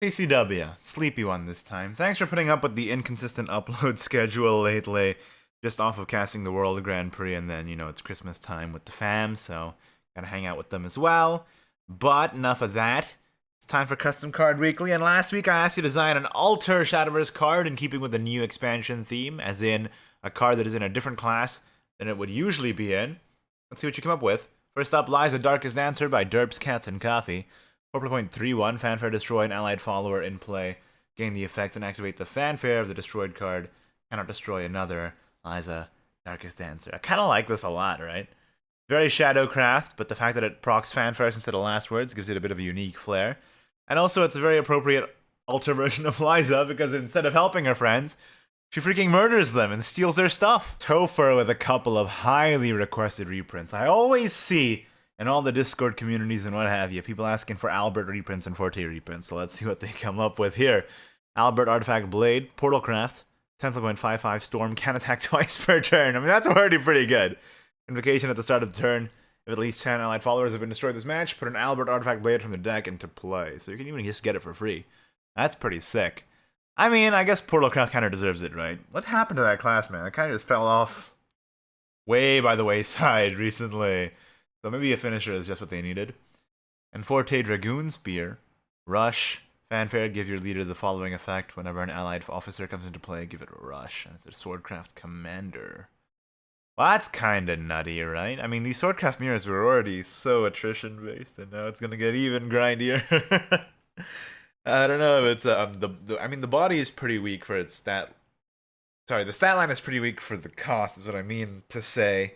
CCW, sleepy one this time. Thanks for putting up with the inconsistent upload schedule lately. Just off of casting the World Grand Prix, and then, it's Christmas time with the fam, so gotta hang out with them as well. But enough of that. It's time for Custom Card Weekly, and last week I asked you to design an Alter Shadowverse card in keeping with the new expansion theme, as in a card that is in a different class than it would usually be in. Let's see what you come up with. First up lies A Darkest Answer by Derps, Cats, and Coffee. 4.31, Fanfare, destroy an allied follower in play. Gain the effect and activate the fanfare of the destroyed card. Cannot destroy another. Liza, Darkest Answer. I kind of like this a lot, right? Very Shadowcraft, but the fact that it procs fanfares instead of last words gives it a bit of a unique flair. And also, it's a very appropriate alter version of Liza, because instead of helping her friends, she freaking murders them and steals their stuff. Topher with a couple of highly requested reprints. I always see in all the Discord communities and what have you, people asking for Albert reprints and Forte reprints, so let's see what they come up with here. Albert Artifact Blade, Portalcraft, 10.55 Storm, can attack twice per turn. I mean, that's already pretty good. Invocation at the start of the turn. If at least 10 allied followers have been destroyed this match, put an Albert Artifact Blade from the deck into play. So you can even just get it for free. That's pretty sick. I mean, I guess Portalcraft kind of deserves it, right? What happened to that class, man? It kind of just fell off way by the wayside recently. So maybe a finisher is just what they needed. And Forte Dragoon Spear, Rush, Fanfare, give your leader the following effect. Whenever an allied officer comes into play, give it a rush. And it's a Swordcraft commander. Well, that's kinda nutty, right? I mean, these Swordcraft mirrors were already so attrition-based, and now it's gonna get even grindier. I don't know if it's, I mean, the body is pretty weak for its stat. Sorry, the stat line is pretty weak for the cost, is what I mean to say.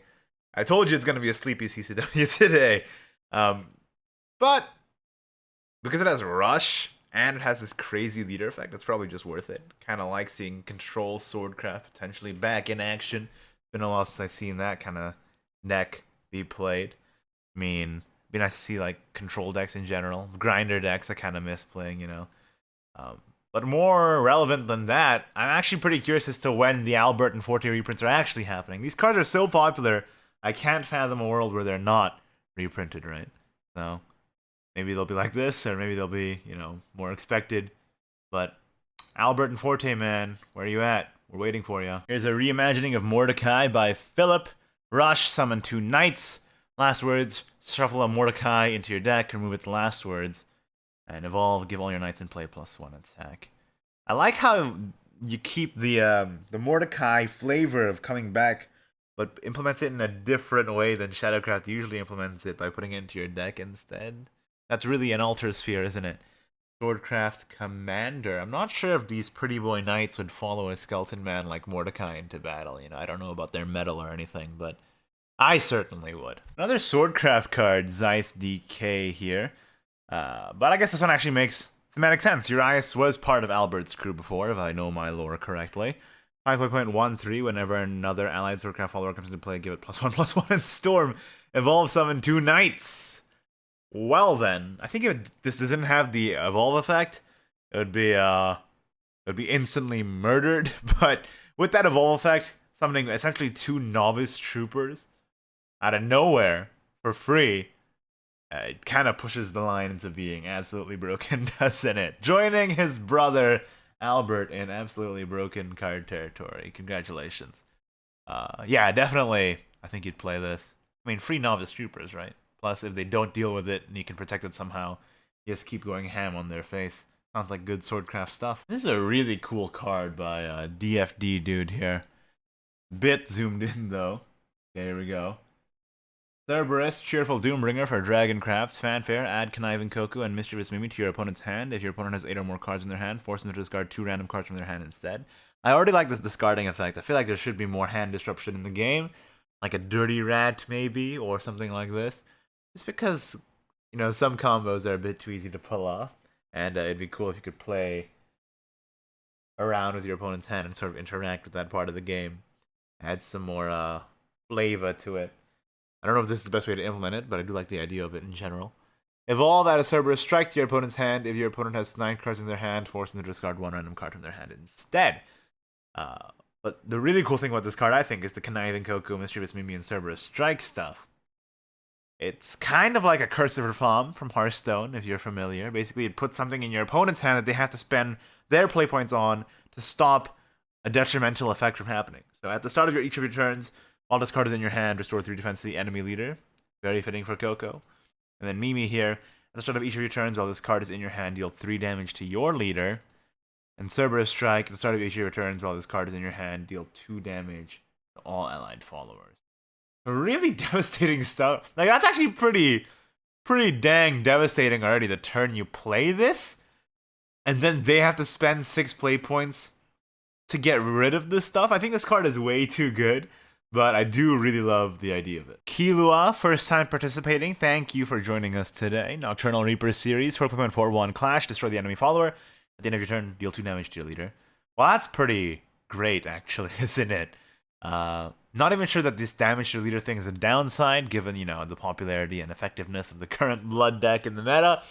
I told you it's gonna be a sleepy CCW today. But because it has Rush and it has this crazy leader effect, it's probably just worth it. Kind of like seeing Control Swordcraft potentially back in action. Been a while since I've seen that kind of deck be played. I mean, it'd be nice to see like control decks in general. Grinder decks I kind of miss playing, But more relevant than that, I'm actually pretty curious as to when the Albert and Forte reprints are actually happening. These cards are so popular, I can't fathom a world where they're not reprinted, right? So maybe they'll be like this, or maybe they'll be, more expected. But Albert and Forte, man, where are you at? We're waiting for you. Here's a reimagining of Mordecai by Philip. Rush, summon 2 knights. Last words, shuffle a Mordecai into your deck, remove its last words, and evolve, give all your knights in play +1 attack. I like how you keep the Mordecai flavor of coming back, but implements it in a different way than Shadowcraft usually implements it by putting it into your deck instead. That's really an Altersphere, isn't it? Swordcraft Commander. I'm not sure if these pretty boy knights would follow a skeleton man like Mordecai into battle. I don't know about their metal or anything, but I certainly would. Another Swordcraft card, Zyth DK here. But I guess this one actually makes thematic sense. Urias was part of Albert's crew before, if I know my lore correctly. 5.13, whenever another allied Swordcraft follower comes into play, give it +1/+1 and Storm. Evolve, summon 2 knights. Well then, I think if this doesn't have the evolve effect, it would be instantly murdered. But with that evolve effect, summoning essentially 2 novice troopers out of nowhere for free, it kind of pushes the line into being absolutely broken, doesn't it? Joining his brother Albert in absolutely broken card territory. Congratulations. Yeah, definitely. I think you'd play this. I mean, free novice troopers, right? Plus, if they don't deal with it and you can protect it somehow, you just keep going ham on their face. Sounds like good Swordcraft stuff. This is a really cool card by DFD dude here. Bit zoomed in though. Okay, here we go. Cerberus, Cheerful Doombringer for Dragoncraft's Fanfare. Add Conniving Koku and Mischievous Mimi to your opponent's hand. If your opponent has 8 or more cards in their hand, force them to discard 2 random cards from their hand instead. I already like this discarding effect. I feel like there should be more hand disruption in the game. Like a Dirty Rat, maybe, or something like this. Just because, some combos are a bit too easy to pull off. And it'd be cool if you could play around with your opponent's hand and sort of interact with that part of the game. Add some more flavor to it. I don't know if this is the best way to implement it, but I do like the idea of it in general. Evolve out of Cerberus, strike to your opponent's hand. If your opponent has 9 cards in their hand, force them to discard 1 random card from their hand instead. But the really cool thing about this card, I think, is the Conniving Koku, Mischievous Mimi, and Cerberus strike stuff. It's kind of like a Curse of Reform from Hearthstone, if you're familiar. Basically, it puts something in your opponent's hand that they have to spend their play points on to stop a detrimental effect from happening. So at the start of each of your turns, while this card is in your hand, restore 3 defense to the enemy leader. Very fitting for Coco. And then Mimi here, at the start of each of your turns, while this card is in your hand, deal 3 damage to your leader. And Cerberus Strike, at the start of each of your turns, while this card is in your hand, deal 2 damage to all allied followers. Really devastating stuff. Like, that's actually pretty dang devastating already the turn you play this. And then they have to spend 6 play points to get rid of this stuff. I think this card is way too good, but I do really love the idea of it. Kilua, first time participating. Thank you for joining us today. Nocturnal Reaper series, 4.41 Clash, destroy the enemy follower. At the end of your turn, deal 2 damage to your leader. Well, that's pretty great, actually, isn't it? Not even sure that this damage to your leader thing is a downside, given, you know, the popularity and effectiveness of the current Blood deck in the meta.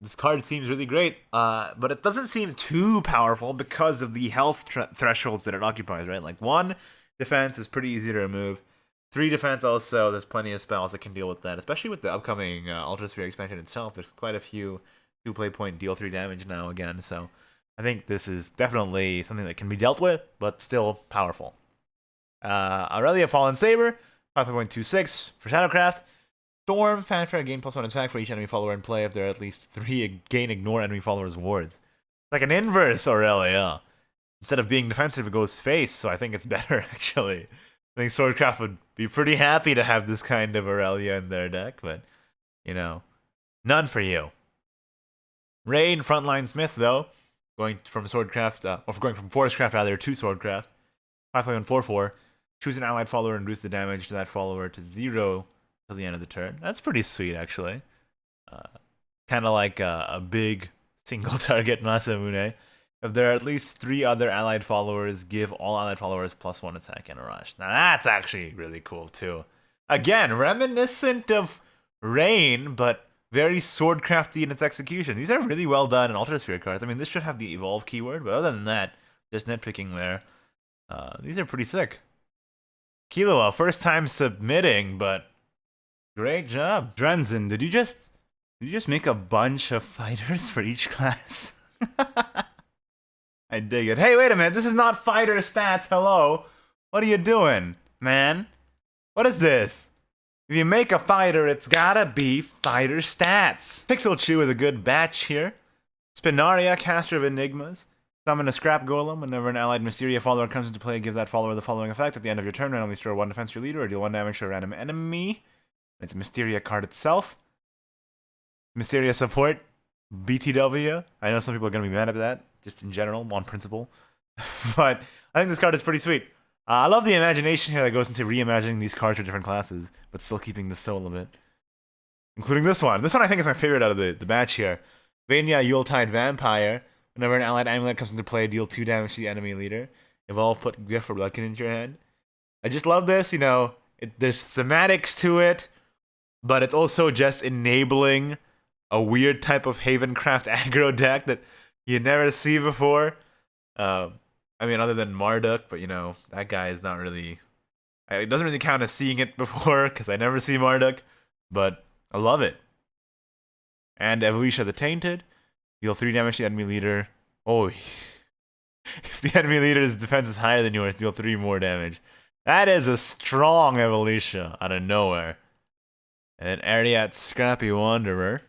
This card seems really great, but it doesn't seem too powerful because of the health thresholds that it occupies, right? Like 1 defense is pretty easy to remove. 3 defense also, there's plenty of spells that can deal with that, especially with the upcoming Altersphere expansion itself. There's quite a few 2 play point deal 3 damage now again, so I think this is definitely something that can be dealt with, but still powerful. Aurelia Fallen Saber, 5.26 for Shadowcraft. Storm, fanfare, gain +1 attack for each enemy follower in play if there are at least 3 gain ignore enemy followers' wards. It's like an inverse Aurelia. Instead of being defensive, it goes face, so I think it's better, actually. I think Swordcraft would be pretty happy to have this kind of Aurelia in their deck, but, you know, none for you. Rain, Frontline Smith, though, going from Swordcraft, or going from Forestcraft, rather, to Swordcraft. 5.44. Choose an allied follower and reduce the damage to that follower to 0 till the end of the turn. That's pretty sweet, actually. Kind of like a big single target Masamune. If there are at least 3 other allied followers, give all allied followers +1 attack and a rush. Now that's actually really cool too. Again, reminiscent of Rain, but very swordcrafty in its execution. These are really well done in Altersphere cards. I mean, this should have the evolve keyword, but other than that, just nitpicking there. These are pretty sick. Kilua, first time submitting, but great job. Drenzen, did you just make a bunch of fighters for each class? I dig it. Hey, wait a minute. This is not fighter stats. Hello. What are you doing, man? What is this? If you make a fighter, it's gotta be fighter stats. Pixel Chew with a good batch here. Spinaria, caster of enigmas. Summon a scrap golem. Whenever an allied Mysteria follower comes into play, give that follower the following effect. At the end of your turn, randomly restore 1 defense to your leader or deal 1 damage to a random enemy. It's a Mysteria card itself. Mysteria support. BTW. I know some people are going to be mad at that, just in general, on principle. But I think this card is pretty sweet. I love the imagination here that goes into reimagining these cards for different classes, but still keeping the soul of it. Including this one. This one I think is my favorite out of the batch here. Vania Yuletide Vampire. Whenever an allied amulet comes into play, deal 2 damage to the enemy leader. Evolve, put Gift for Bloodkin into your hand. I just love this, you know, there's thematics to it, but it's also just enabling a weird type of Havencraft aggro deck that you never see before. I mean, other than Marduk, but you know, that guy is not really... It doesn't really count as seeing it before, because I never see Marduk, but I love it. And Evolisha the Tainted. Deal 3 damage to the enemy leader. Oh, if the enemy leader's defense is higher than yours, deal 3 more damage. That is a strong Evolisha out of nowhere. And then Ariat Scrappy Wanderer.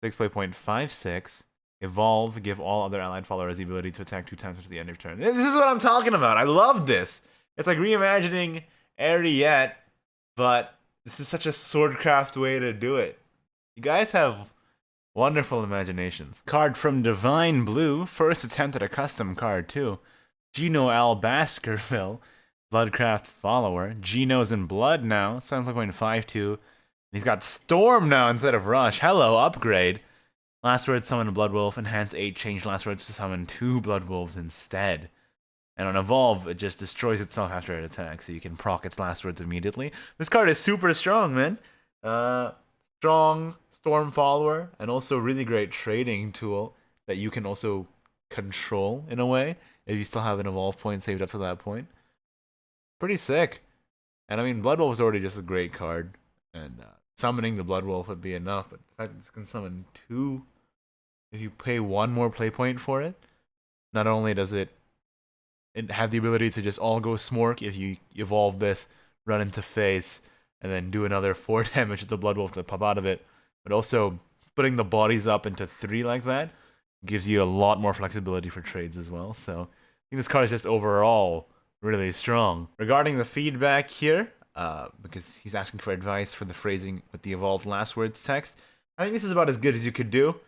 6.56. Evolve, give all other allied followers the ability to attack 2 times at the end of your turn. This is what I'm talking about. I love this. It's like reimagining Ariat, but this is such a swordcraft way to do it. You guys have wonderful imaginations. Card from Divine Blue. First attempt at a custom card, too. Gino Al Baskerville. Bloodcraft follower. Gino's in blood now. 7.52. He's got Storm now instead of Rush. Hello, upgrade. Last words, summon a Blood Wolf. Enhance 8, change last words to summon 2 Blood Wolves instead. And on Evolve, it just destroys itself after it attacks, so you can proc its last words immediately. This card is super strong, man. Strong Storm follower, and also really great trading tool that you can also control in a way, if you still have an Evolve point saved up to that point. Pretty sick. And I mean, Blood Wolf is already just a great card. And summoning the Blood Wolf would be enough, but the fact that this can summon 2, if you pay 1 more play point for it, not only does it have the ability to just all go Smork if you evolve this, run into face, and then do another 4 damage to the Blood Wolf to pop out of it, but also splitting the bodies up into 3 like that gives you a lot more flexibility for trades as well. So I think this card is just overall really strong. Regarding the feedback here, because he's asking for advice for the phrasing with the evolved last words text, I think this is about as good as you could do,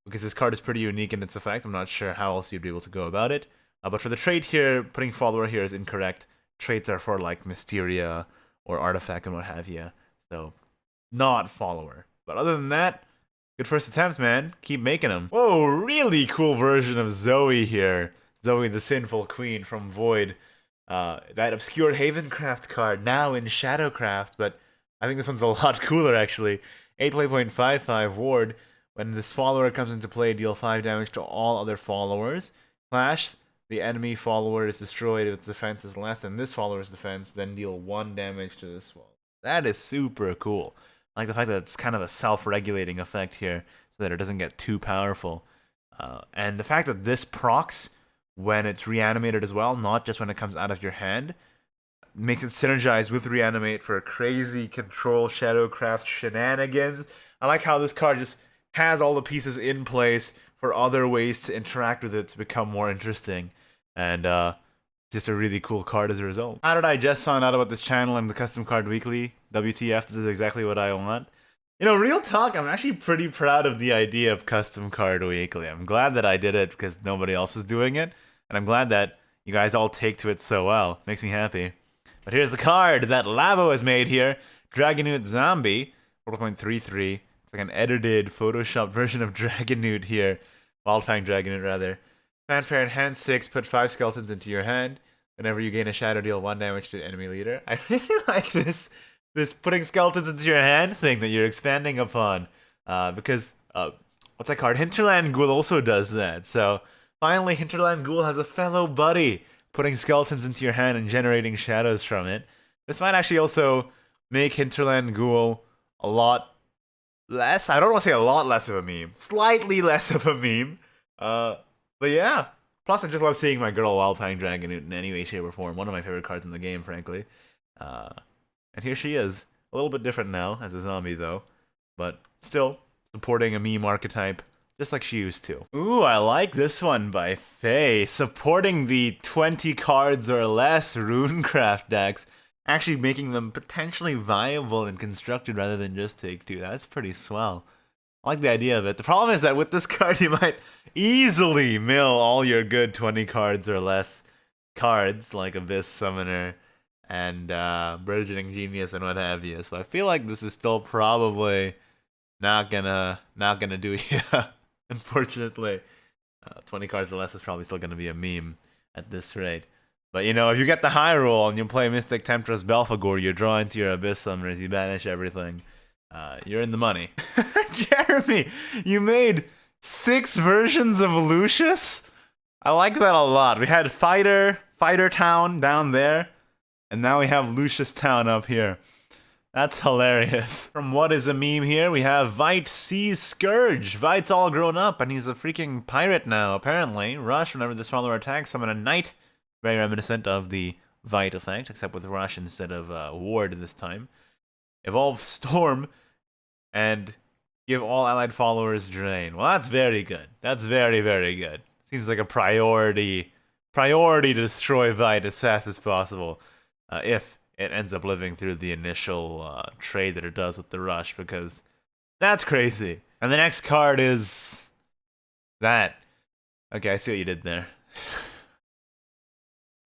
because this card is pretty unique in its effect. I'm not sure how else you'd be able to go about it. But for the trait here, putting follower here is incorrect. Traits are for like Mysteria or Artifact and what have you. So, not follower. But other than that, good first attempt, man. Keep making them. Whoa, really cool version of Zoe here. Zoe the Sinful Queen from Void. That obscure Havencraft card now in Shadowcraft, but I think this one's a lot cooler actually. 8 play.55 ward. When this follower comes into play, deal 5 damage to all other followers. Clash. The enemy follower is destroyed if its defense is less than this follower's defense, then deal 1 damage to this follower. That is super cool. I like the fact that it's kind of a self-regulating effect here, so that it doesn't get too powerful. And the fact that this procs when it's reanimated as well, not just when it comes out of your hand, makes it synergize with reanimate for crazy control Shadowcraft shenanigans. I like how this card just has all the pieces in place for other ways to interact with it to become more interesting. And just a really cool card as a result. How did I just find out about this channel and the Custom Card Weekly? WTF, this is exactly what I want. You know, real talk, I'm actually pretty proud of the idea of Custom Card Weekly. I'm glad that I did it because nobody else is doing it. And I'm glad that you guys all take to it so well. Makes me happy. But here's the card that Labo has made here. Dragonute Zombie, 4.33. It's like an edited, photoshopped version of Dragonute here. Wildfang Dragonute, rather. Fanfare in hand 6, put 5 skeletons into your hand. Whenever you gain a shadow, deal 1 damage to the enemy leader. I really like this putting skeletons into your hand thing that you're expanding upon. Because, what's that card? Hinterland Ghoul also does that. So, finally, Hinterland Ghoul has a fellow buddy putting skeletons into your hand and generating shadows from it. This might actually also make Hinterland Ghoul a lot less. I don't want to say a lot less of a meme. Slightly less of a meme. But yeah. Plus, I just love seeing my girl Wildfang Dragonute in any way, shape, or form. One of my favorite cards in the game, frankly. And here she is. A little bit different now as a zombie, though. But still supporting a meme archetype, just like she used to. Ooh, I like this one by Faye. Supporting the 20 cards or less Runecraft decks. Actually making them potentially viable and constructed rather than just take 2. That's pretty swell. I like the idea of it. The problem is that with this card, you might easily mill all your good 20 cards or less cards, like Abyss Summoner and Burgeoning Genius and what have you. So I feel like this is still probably not gonna do you, unfortunately. 20 cards or less is probably still gonna be a meme at this rate. But you know, if you get the high roll and you play Mystic Temptress Belphegor, you draw into your Abyss Summoners, you banish everything. You're in the money. Jeremy, you made 6 versions of Lucius? I like that a lot. We had Fighter Town down there, and now we have Lucius Town up here. That's hilarious. From what is a meme here, we have Vite sees Scourge. Vite's all grown up, and he's a freaking pirate now, apparently. Rush, whenever this follower attacks, summon a knight. Very reminiscent of the Vite effect, except with Rush instead of Ward this time. Evolve Storm, and give all allied followers Drain. Well, that's very good. That's very, very good. Seems like a priority to destroy Vite as fast as possible. If it ends up living through the initial trade that it does with the Rush, because that's crazy. And the next card is that. Okay, I see what you did there.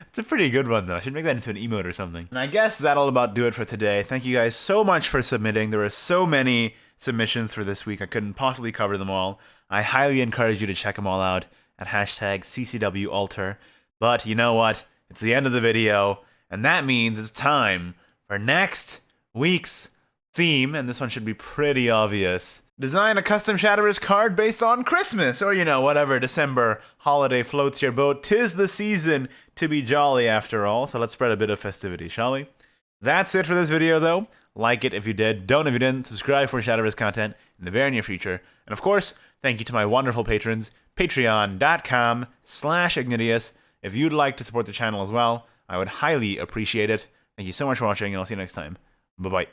It's a pretty good one, though. I should make that into an emote or something. And I guess that'll about do it for today. Thank you guys so much for submitting. There were so many submissions for this week. I couldn't possibly cover them all. I highly encourage you to check them all out at #CCWAlter. But you know what? It's the end of the video, and that means it's time for next week's theme, and this one should be pretty obvious. Design a custom Shadowverse card based on Christmas, or you know, whatever December holiday floats your boat. 'Tis the season to be jolly after all, so let's spread a bit of festivity, shall we? That's it for this video though. Like it if you did. Don't if you didn't. Subscribe for Shadowverse content in the very near future. And of course, thank you to my wonderful patrons, patreon.com/Ignideus. If you'd like to support the channel as well, I would highly appreciate it. Thank you so much for watching, and I'll see you next time. Bye-bye.